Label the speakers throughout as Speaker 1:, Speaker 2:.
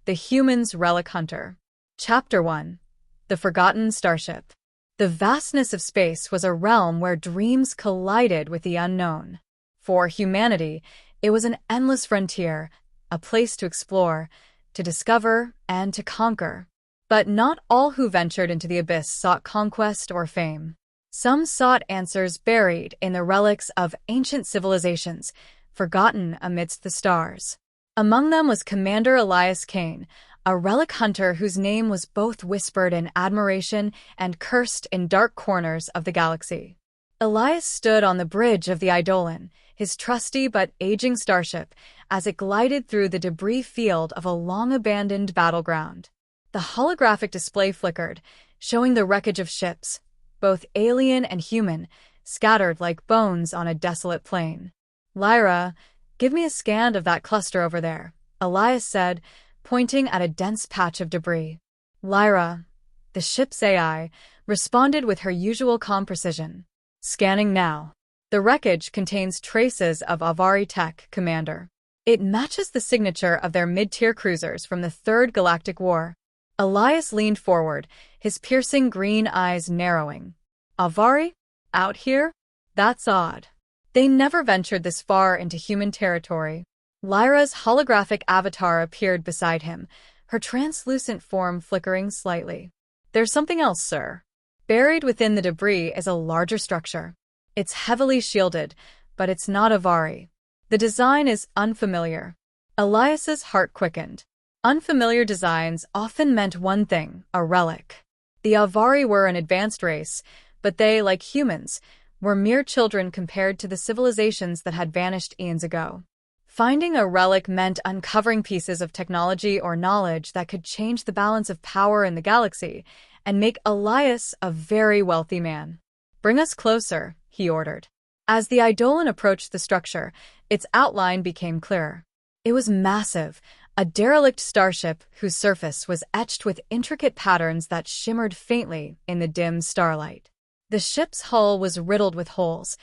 Speaker 1: The Human's Relic Hunter. Chapter 1. The Forgotten Starship. The vastness of space was a realm where dreams collided with the unknown. For humanity, it was an endless frontier, a place to explore, to discover, and to conquer. But not all who ventured into the abyss sought conquest or fame. Some sought answers buried in the relics of ancient civilizations, forgotten amidst the stars. Among them was Commander Elias Kane, a relic hunter whose name was both whispered in admiration and cursed in dark corners of the galaxy. Elias stood on the bridge of the Eidolon, his trusty but aging starship, as it glided through the debris field of a long-abandoned battleground. The holographic display flickered, showing the wreckage of ships, both alien and human, scattered like bones on a desolate plain. "Lyra, give me a scan of that cluster over there," Elias said, pointing at a dense patch of debris. Lyra, the ship's AI, responded with her usual calm precision. "Scanning now." "The wreckage contains traces of Avari tech, Commander. It matches the signature of their mid-tier cruisers from the Third Galactic War." Elias leaned forward, his piercing green eyes narrowing. "Avari? Out here? That's odd. They never ventured this far into human territory." Lyra's holographic avatar appeared beside him, her translucent form flickering slightly. "There's something else, sir. Buried within the debris is a larger structure. It's heavily shielded, but it's not Avari. The design is unfamiliar." Elias's heart quickened. Unfamiliar designs often meant one thing, a relic. The Avari were an advanced race, but they, like humans, were mere children compared to the civilizations that had vanished eons ago. Finding a relic meant uncovering pieces of technology or knowledge that could change the balance of power in the galaxy and make Elias a very wealthy man. "Bring us closer," he ordered. As the Eidolon approached the structure, its outline became clearer. It was massive, a derelict starship whose surface was etched with intricate patterns that shimmered faintly in the dim starlight. The ship's hull was riddled with holes,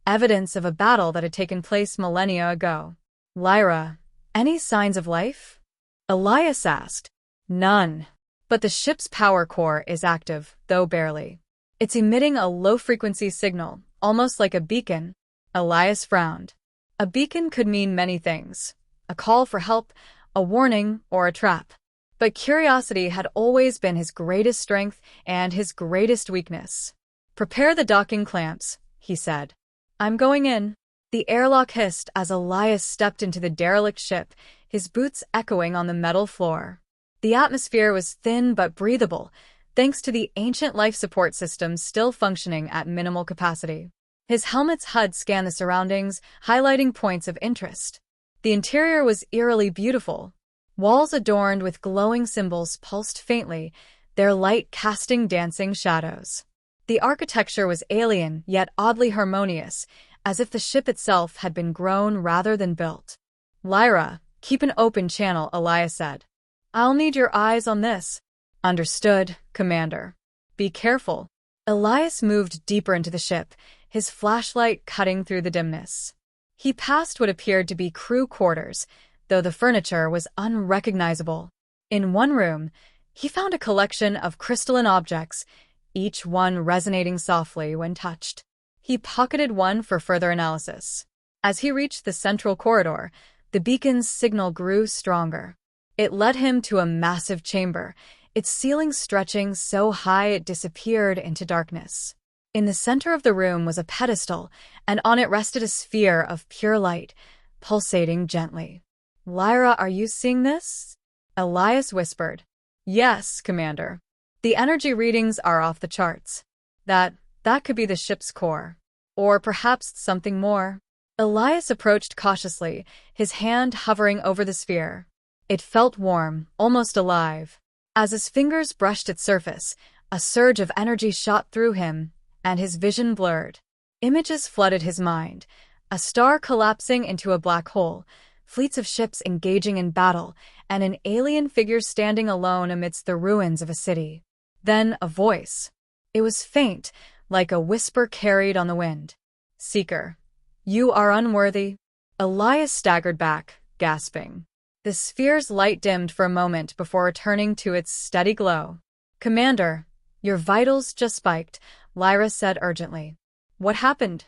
Speaker 1: evidence of a battle that had taken place millennia ago. "Lyra, any signs of life?" Elias asked. "None. But the ship's power core is active, though barely. It's emitting a low-frequency signal, almost like a beacon." Elias frowned. A beacon could mean many things: a call for help, a warning, or a trap. But curiosity had always been his greatest strength and his greatest weakness. "Prepare the docking clamps," he said. "I'm going in." The airlock hissed as Elias stepped into the derelict ship, his boots echoing on the metal floor. The atmosphere was thin but breathable, thanks to the ancient life support systems still functioning at minimal capacity. His helmet's HUD scanned the surroundings, highlighting points of interest. The interior was eerily beautiful. Walls adorned with glowing symbols pulsed faintly, their light casting dancing shadows. The architecture was alien, yet oddly harmonious, as if the ship itself had been grown rather than built. "Lyra, keep an open channel," Elias said. "I'll need your eyes on this." "Understood, Commander." "Be careful." Elias moved deeper into the ship, his flashlight cutting through the dimness. He passed what appeared to be crew quarters, though the furniture was unrecognizable. In one room, he found a collection of crystalline objects, each one resonating softly when touched. He pocketed one for further analysis. As he reached the central corridor, the beacon's signal grew stronger. It led him to a massive chamber, its ceiling stretching so high it disappeared into darkness. In the center of the room was a pedestal, and on it rested a sphere of pure light, pulsating gently. "Lyra, are you seeing this?" Elias whispered. "Yes, Commander. The energy readings are off the charts. That could be the ship's core. Or perhaps something more." Elias approached cautiously, his hand hovering over the sphere. It felt warm, almost alive. As his fingers brushed its surface, a surge of energy shot through him, and his vision blurred. Images flooded his mind: a star collapsing into a black hole, fleets of ships engaging in battle, and an alien figure standing alone amidst the ruins of a city. Then a voice. It was faint, like a whisper carried on the wind. "Seeker, you are unworthy." Elias staggered back, gasping. The sphere's light dimmed for a moment before returning to its steady glow. "Commander, your vitals just spiked," Lyra said urgently. "What happened?"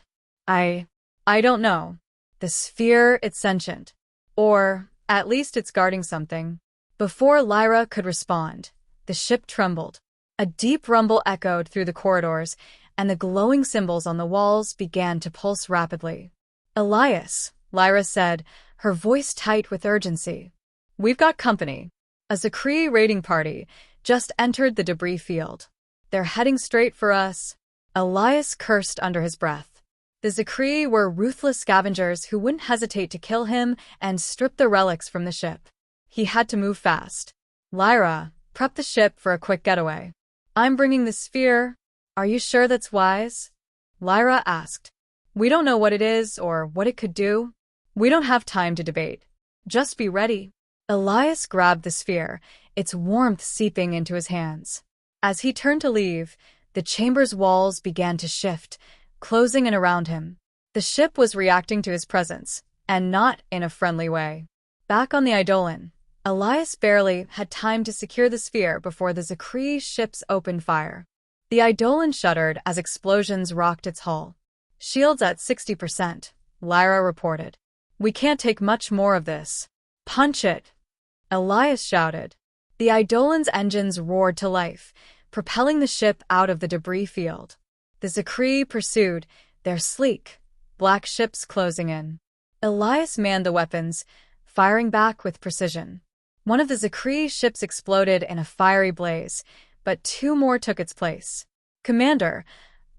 Speaker 1: I don't know. The sphere, it's sentient. Or, at least it's guarding something." Before Lyra could respond, the ship trembled. A deep rumble echoed through the corridors, and the glowing symbols on the walls began to pulse rapidly. "Elias," Lyra said, her voice tight with urgency. "We've got company. A Zakri raiding party just entered the debris field. They're heading straight for us." Elias cursed under his breath. The Zakri were ruthless scavengers who wouldn't hesitate to kill him and strip the relics from the ship. He had to move fast. "Lyra, prep the ship for a quick getaway." "I'm bringing the sphere. Are you sure that's wise?" Lyra asked. "We don't know what it is or what it could do. We don't have time to debate. Just be ready." Elias grabbed the sphere, its warmth seeping into his hands. As he turned to leave, the chamber's walls began to shift, closing in around him. The ship was reacting to his presence, and not in a friendly way. Back on the Eidolon, Elias barely had time to secure the sphere before the Zakri ships opened fire. The Eidolon shuddered as explosions rocked its hull. "Shields at 60%, Lyra reported. "We can't take much more of this." "Punch it!" Elias shouted. The Eidolon's engines roared to life, propelling the ship out of the debris field. The Zakri pursued, their sleek, black ships closing in. Elias manned the weapons, firing back with precision. One of the Zakri ships exploded in a fiery blaze, but two more took its place. "Commander,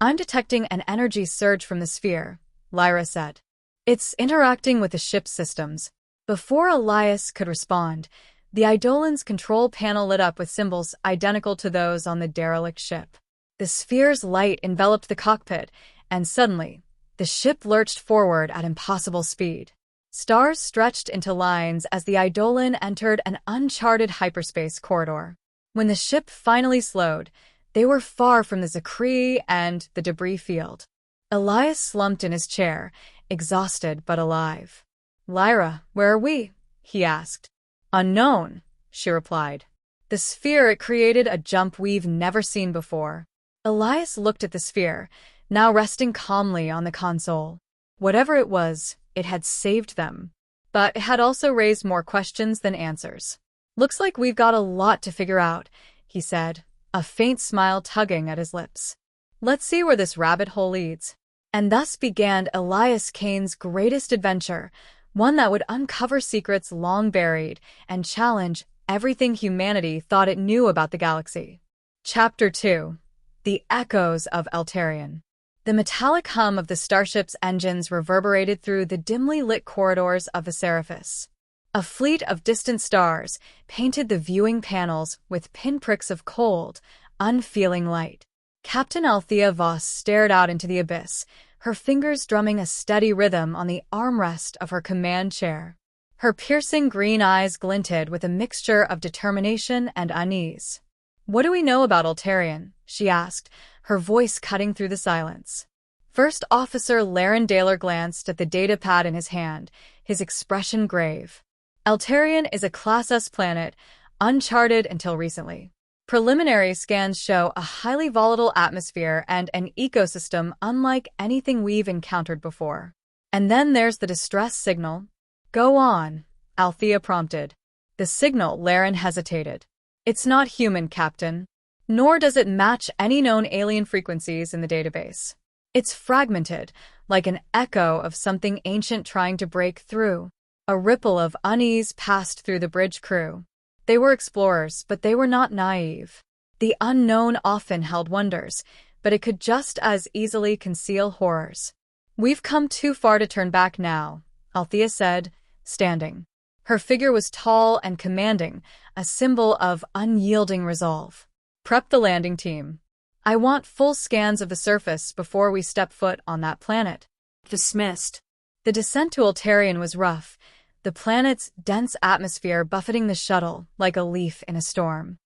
Speaker 1: I'm detecting an energy surge from the sphere," Lyra said. "It's interacting with the ship's systems." Before Elias could respond, the Eidolon's control panel lit up with symbols identical to those on the derelict ship. The sphere's light enveloped the cockpit, and suddenly, the ship lurched forward at impossible speed. Stars stretched into lines as the Eidolon entered an uncharted hyperspace corridor. When the ship finally slowed, they were far from the Zakri and the debris field. Elias slumped in his chair, exhausted but alive. "Lyra, where are we?" he asked. "Unknown," she replied. "The sphere it created a jump we've never seen before." Elias looked at the sphere, now resting calmly on the console. Whatever it was, it had saved them. But it had also raised more questions than answers. "Looks like we've got a lot to figure out," he said, a faint smile tugging at his lips. "Let's see where this rabbit hole leads." And thus began Elias Kane's greatest adventure, one that would uncover secrets long buried and challenge everything humanity thought it knew about the galaxy. Chapter 2. The Echoes of Eltarion. The metallic hum of the starship's engines reverberated through the dimly lit corridors of the Seriph. A fleet of distant stars painted the viewing panels with pinpricks of cold, unfeeling light. Captain Althea Voss stared out into the abyss, her fingers drumming a steady rhythm on the armrest of her command chair. Her piercing green eyes glinted with a mixture of determination and unease. "What do we know about Eltarion?" she asked, her voice cutting through the silence. First Officer Laren Daler glanced at the datapad in his hand, his expression grave. "Eltarion is a Class S planet, uncharted until recently. Preliminary scans show a highly volatile atmosphere and an ecosystem unlike anything we've encountered before. And then there's the distress signal." "Go on," Althea prompted. "The signal," Laren hesitated. "It's not human, Captain. Nor does it match any known alien frequencies in the database. It's fragmented, like an echo of something ancient trying to break through." A ripple of unease passed through the bridge crew. They were explorers, but they were not naive. The unknown often held wonders, but it could just as easily conceal horrors. "We've come too far to turn back now," Althea said, standing. Her figure was tall and commanding, a symbol of unyielding resolve. "Prep the landing team. I want full scans of the surface before we step foot on that planet." Dismissed. The descent to Eltarion was rough, the planet's dense atmosphere buffeting the shuttle like a leaf in a storm.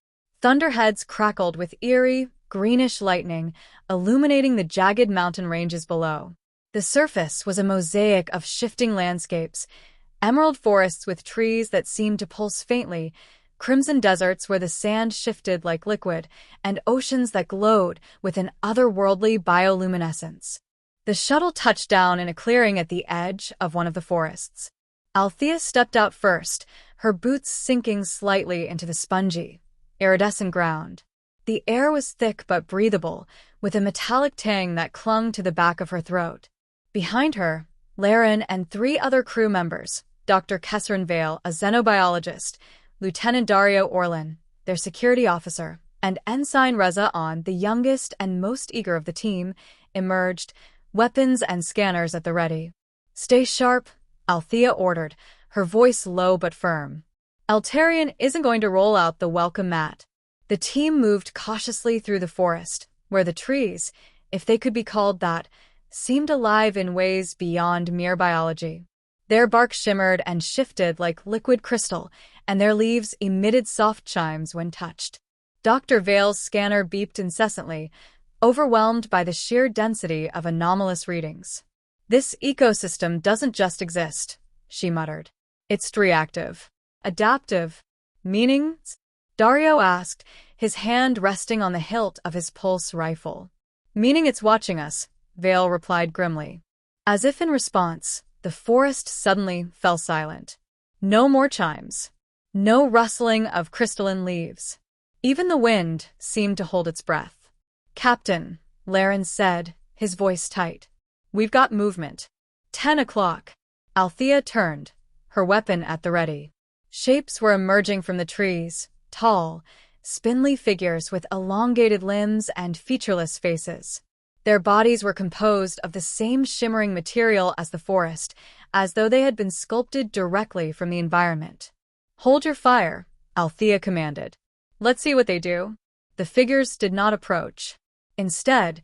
Speaker 1: Thunderheads crackled with eerie, greenish lightning, illuminating the jagged mountain ranges below. The surface was a mosaic of shifting landscapes, Emerald forests with trees that seemed to pulse faintly, crimson deserts where the sand shifted like liquid, and oceans that glowed with an otherworldly bioluminescence. The shuttle touched down in a clearing at the edge of one of the forests. Althea stepped out first, her boots sinking slightly into the spongy, iridescent ground. The air was thick but breathable, with a metallic tang that clung to the back of her throat. Behind her, Laren and 3 other crew members, Dr. Kesserin Vale, a xenobiologist, Lieutenant Dario Orlin, their security officer, and Ensign Reza On, the youngest and most eager of the team, emerged, weapons and scanners at the ready. "Stay sharp," Althea ordered, her voice low but firm. Eltarian isn't going to roll out the welcome mat. The team moved cautiously through the forest, where the trees, if they could be called that, seemed alive in ways beyond mere biology. Their bark shimmered and shifted like liquid crystal, and their leaves emitted soft chimes when touched. Dr. Vale's scanner beeped incessantly, overwhelmed by the sheer density of anomalous readings. "This ecosystem doesn't just exist," she muttered. "It's reactive. Adaptive. Meanings?" Dario asked, his hand resting on the hilt of his pulse rifle. "Meaning it's watching us," Vale replied grimly. As if in response, the forest suddenly fell silent. No more chimes. No rustling of crystalline leaves. Even the wind seemed to hold its breath. "Captain," Laren said, his voice tight. "We've got movement." 10 o'clock. Althea turned, her weapon at the ready. Shapes were emerging from the trees, tall, spindly figures with elongated limbs and featureless faces. Their bodies were composed of the same shimmering material as the forest, as though they had been sculpted directly from the environment. "Hold your fire," Althea commanded. "Let's see what they do." The figures did not approach. Instead,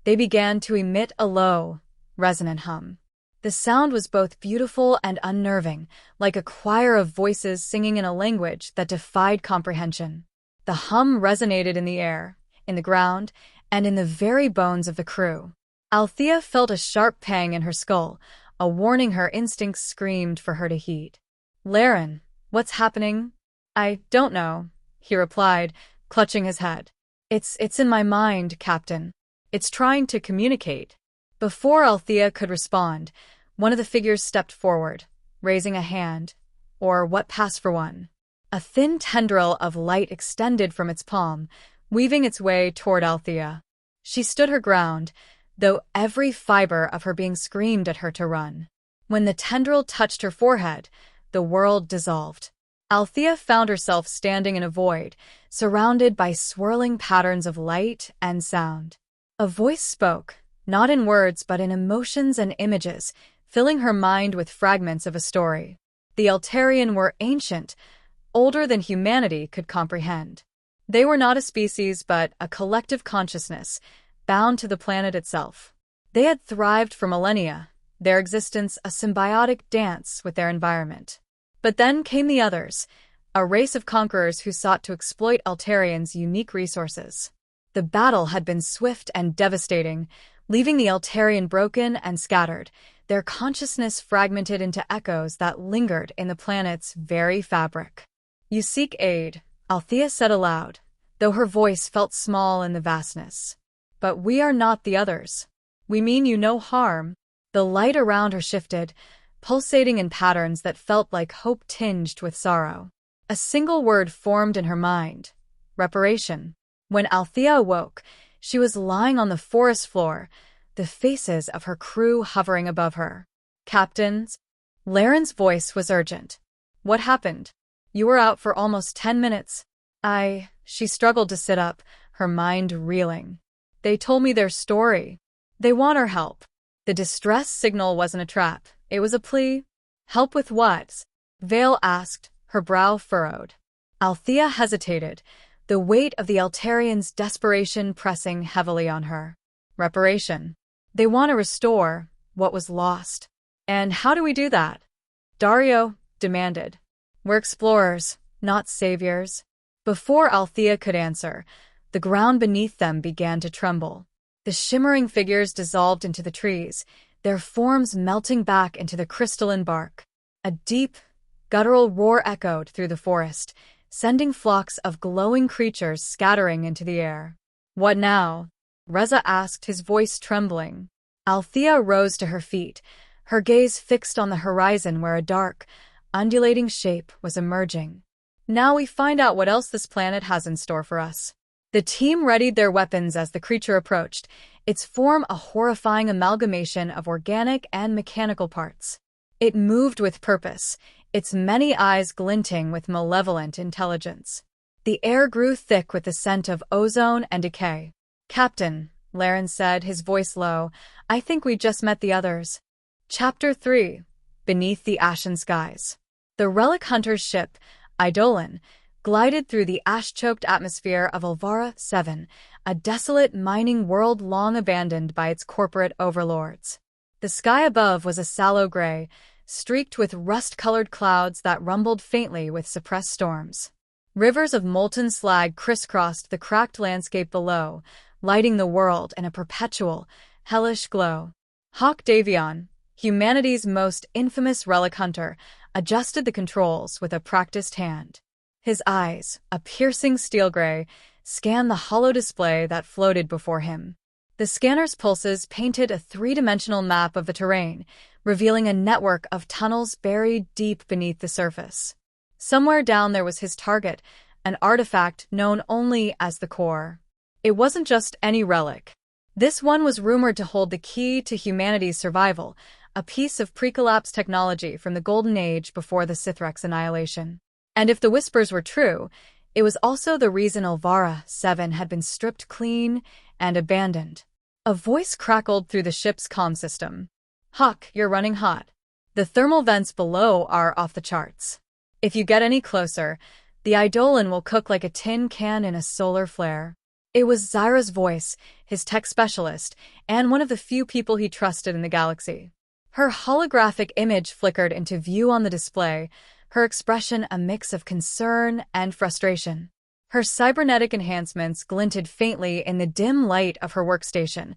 Speaker 1: they began to emit a low, resonant hum. The sound was both beautiful and unnerving, like a choir of voices singing in a language that defied comprehension. The hum resonated in the air, in the ground, and in the very bones of the crew. Althea felt a sharp pang in her skull, a warning her instincts screamed for her to heed. "Laren, what's happening?" "I don't know," he replied, clutching his head. It's in my mind, Captain. It's trying to communicate." Before Althea could respond, one of the figures stepped forward, raising a hand, or what passed for one. A thin tendril of light extended from its palm, weaving its way toward Althea. She stood her ground, though every fiber of her being screamed at her to run. When the tendril touched her forehead, the world dissolved. Althea found herself standing in a void, surrounded by swirling patterns of light and sound. A voice spoke, not in words but in emotions and images, filling her mind with fragments of a story. The Eltarian were ancient, older than humanity could comprehend. They were not a species but a collective consciousness, bound to the planet itself. They had thrived for millennia, their existence a symbiotic dance with their environment. But then came the others, a race of conquerors who sought to exploit Eltarians' unique resources. The battle had been swift and devastating, leaving the Eltarian broken and scattered, their consciousness fragmented into echoes that lingered in the planet's very fabric. "You seek aid," Althea said aloud, though her voice felt small in the vastness. "But we are not the others. We mean you no harm." The light around her shifted, pulsating in patterns that felt like hope tinged with sorrow. A single word formed in her mind: reparation. When Althea awoke, she was lying on the forest floor, the faces of her crew hovering above her. "Captains?" Laren's voice was urgent. "What happened? You were out for almost 10 minutes. She struggled to sit up, her mind reeling. "They told me their story. They want our help." The distress signal wasn't a trap. It was a plea. "Help with what?" Vale asked, her brow furrowed. Althea hesitated, the weight of the Eltarians' desperation pressing heavily on her. "Reparation. They want to restore what was lost." "And how do we do that?" Dario demanded. "We're explorers, not saviors." Before Althea could answer, the ground beneath them began to tremble. The shimmering figures dissolved into the trees, their forms melting back into the crystalline bark. A deep, guttural roar echoed through the forest, sending flocks of glowing creatures scattering into the air. "What now?" Reza asked, his voice trembling. Althea rose to her feet, her gaze fixed on the horizon where a dark, undulating shape was emerging. "Now we find out what else this planet has in store for us." The team readied their weapons as the creature approached, its form a horrifying amalgamation of organic and mechanical parts. It moved with purpose, its many eyes glinting with malevolent intelligence. The air grew thick with the scent of ozone and decay. "Captain," Laren said, his voice low, "I think we just met the others." Chapter 3. Beneath the Ashen Skies. The Relic Hunter's ship, Eidolon, glided through the ash-choked atmosphere of Ulvara 7, a desolate mining world long abandoned by its corporate overlords. The sky above was a sallow gray, streaked with rust-colored clouds that rumbled faintly with suppressed storms. Rivers of molten slag crisscrossed the cracked landscape below, lighting the world in a perpetual, hellish glow. Hawk Davion, humanity's most infamous relic hunter, adjusted the controls with a practiced hand. His eyes, a piercing steel gray, scanned the hollow display that floated before him. The scanner's pulses painted a three-dimensional map of the terrain, revealing a network of tunnels buried deep beneath the surface. Somewhere down there was his target, an artifact known only as the core. It wasn't just any relic. This one was rumored to hold the key to humanity's survival, a piece of pre-collapse technology from the Golden Age before the Sithrek's annihilation. And if the whispers were true, it was also the reason Ulvara 7 had been stripped clean and abandoned. A voice crackled through the ship's comm system. "Hawk, you're running hot. The thermal vents below are off the charts. If you get any closer, the Eidolon will cook like a tin can in a solar flare." It was Zyra's voice, his tech specialist, and one of the few people he trusted in the galaxy. Her holographic image flickered into view on the display, her expression a mix of concern and frustration. Her cybernetic enhancements glinted faintly in the dim light of her workstation,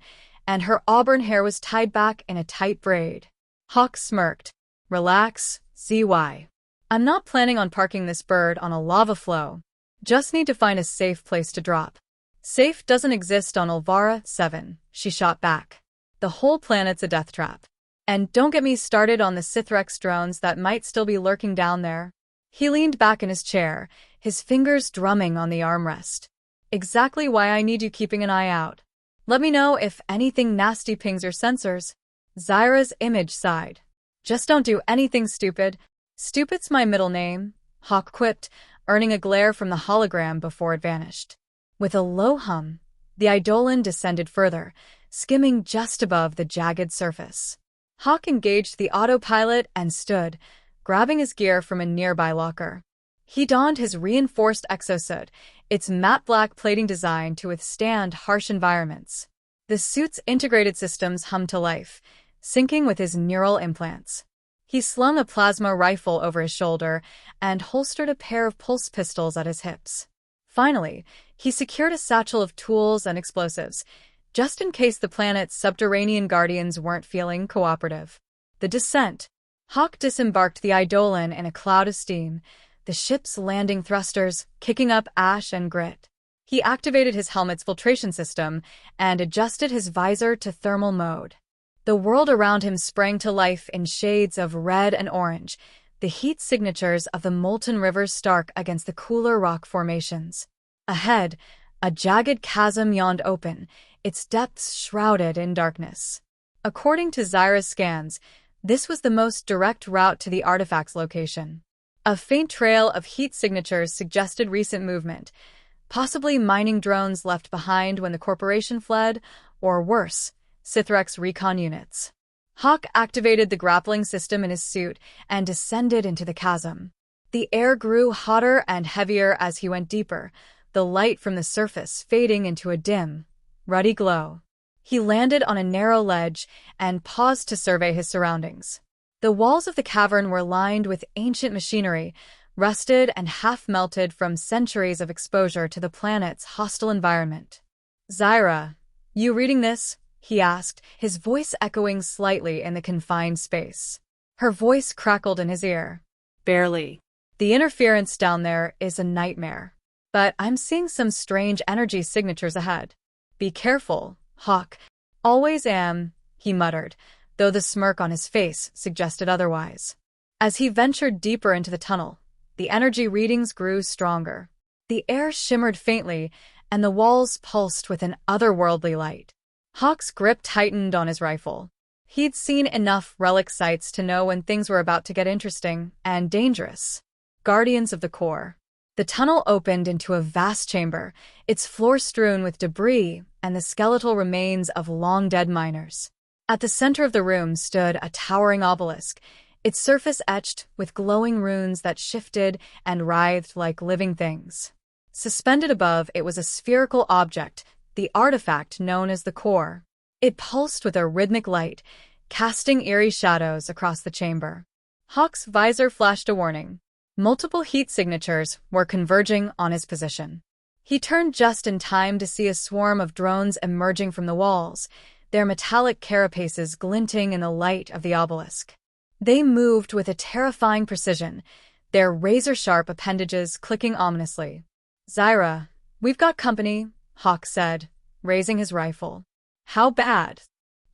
Speaker 1: and her auburn hair was tied back in a tight braid. Hawk smirked. "Relax, ZY. I'm not planning on parking this bird on a lava flow. Just need to find a safe place to drop." "Safe doesn't exist on Ulvara 7, she shot back. "The whole planet's a death trap. And don't get me started on the Sithrek's drones that might still be lurking down there." He leaned back in his chair, his fingers drumming on the armrest. "Exactly why I need you keeping an eye out. Let me know if anything nasty pings your sensors." Zyra's image sighed. "Just don't do anything stupid." "Stupid's my middle name," Hawk quipped, earning a glare from the hologram before it vanished. With a low hum, the Eidolon descended further, skimming just above the jagged surface. Hawk engaged the autopilot and stood, grabbing his gear from a nearby locker. He donned his reinforced exosuit, its matte black plating designed to withstand harsh environments. The suit's integrated systems hummed to life, syncing with his neural implants. He slung a plasma rifle over his shoulder and holstered a pair of pulse pistols at his hips. Finally, he secured a satchel of tools and explosives, just in case the planet's subterranean guardians weren't feeling cooperative. The descent. Hawk disembarked the Eidolon in a cloud of steam, the ship's landing thrusters kicking up ash and grit. He activated his helmet's filtration system and adjusted his visor to thermal mode. The world around him sprang to life in shades of red and orange, the heat signatures of the molten rivers stark against the cooler rock formations. Ahead, a jagged chasm yawned open, its depths shrouded in darkness. According to Zyra's scans, this was the most direct route to the artifact's location. A faint trail of heat signatures suggested recent movement, possibly mining drones left behind when the corporation fled, or worse, Sithrek's recon units. Hawk activated the grappling system in his suit and descended into the chasm. The air grew hotter and heavier as he went deeper, the light from the surface fading into a dim, ruddy glow. He landed on a narrow ledge and paused to survey his surroundings. The walls of the cavern were lined with ancient machinery, rusted and half-melted from centuries of exposure to the planet's hostile environment. "Zyra, you reading this?" he asked, his voice echoing slightly in the confined space. Her voice crackled in his ear.
Speaker 2: Barely.
Speaker 1: The interference down there is a nightmare. But I'm seeing some strange energy signatures ahead. Be careful, Hawk. Always am, he muttered, though the smirk on his face suggested otherwise. As he ventured deeper into the tunnel, the energy readings grew stronger. The air shimmered faintly, and the walls pulsed with an otherworldly light. Hawk's grip tightened on his rifle. He'd seen enough relic sites to know when things were about to get interesting and dangerous. Guardians of the Core. The tunnel opened into a vast chamber, its floor strewn with debris and the skeletal remains of long-dead miners. At the center of the room stood a towering obelisk, its surface etched with glowing runes that shifted and writhed like living things. Suspended above it was a spherical object, the artifact known as the Core. It pulsed with a rhythmic light, casting eerie shadows across the chamber. Hawk's visor flashed a warning. Multiple heat signatures were converging on his position. He turned just in time to see a swarm of drones emerging from the walls, their metallic carapaces glinting in the light of the obelisk. They moved with a terrifying precision, their razor-sharp appendages clicking ominously. "Zyra, we've got company," Hawk said, raising his rifle. "How bad?"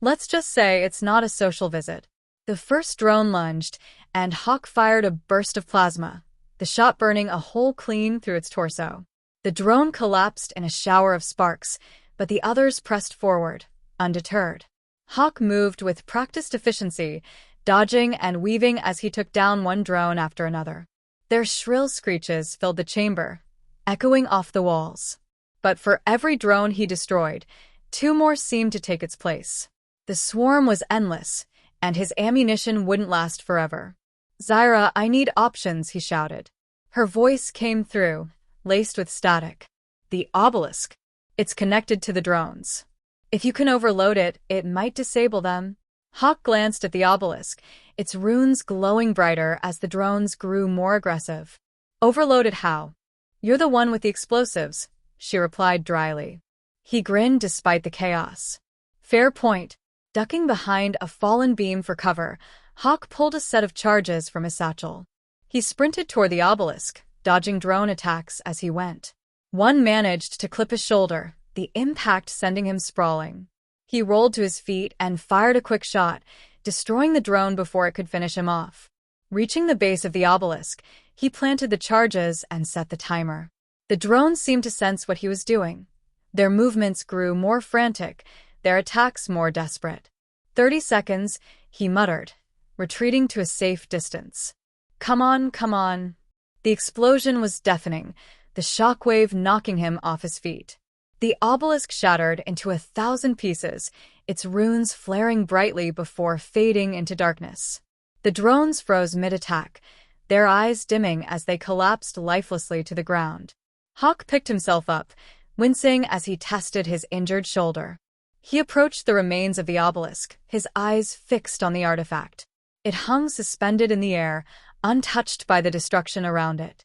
Speaker 1: "Let's just say it's not a social visit." The first drone lunged, and Hawk fired a burst of plasma, the shot burning a hole clean through its torso. The drone collapsed in a shower of sparks, but the others pressed forward, undeterred. Hawk moved with practiced efficiency, dodging and weaving as he took down one drone after another. Their shrill screeches filled the chamber, echoing off the walls. But for every drone he destroyed, two more seemed to take its place. The swarm was endless, and his ammunition wouldn't last forever. "Zyra, I need options," he shouted. Her voice came through, laced with static. "The obelisk. It's connected to the drones. If you can overload it, it might disable them." Hawk glanced at the obelisk, its runes glowing brighter as the drones grew more aggressive. "Overloaded how?" "You're the one with the explosives," she replied dryly. He grinned despite the chaos. "Fair point." Ducking behind a fallen beam for cover, Hawk pulled a set of charges from his satchel. He sprinted toward the obelisk, dodging drone attacks as he went. One managed to clip his shoulder, the impact sending him sprawling. He rolled to his feet and fired a quick shot, destroying the drone before it could finish him off. Reaching the base of the obelisk, he planted the charges and set the timer. The drones seemed to sense what he was doing. Their movements grew more frantic, their attacks more desperate. 30 seconds, he muttered, retreating to a safe distance. Come on, come on." The explosion was deafening, the shockwave knocking him off his feet. The obelisk shattered into 1,000 pieces, its runes flaring brightly before fading into darkness. The drones froze mid-attack, their eyes dimming as they collapsed lifelessly to the ground. Hawk picked himself up, wincing as he tested his injured shoulder. He approached the remains of the obelisk, his eyes fixed on the artifact. It hung suspended in the air, untouched by the destruction around it.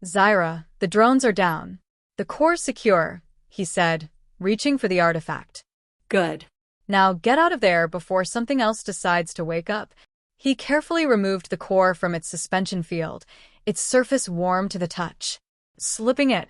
Speaker 1: "Zyra, the drones are down. The core's secure," he said, reaching for the artifact.
Speaker 2: "Good.
Speaker 1: "Now get out of there before something else decides to wake up." He carefully removed the core from its suspension field, its surface warm to the touch. Slipping it,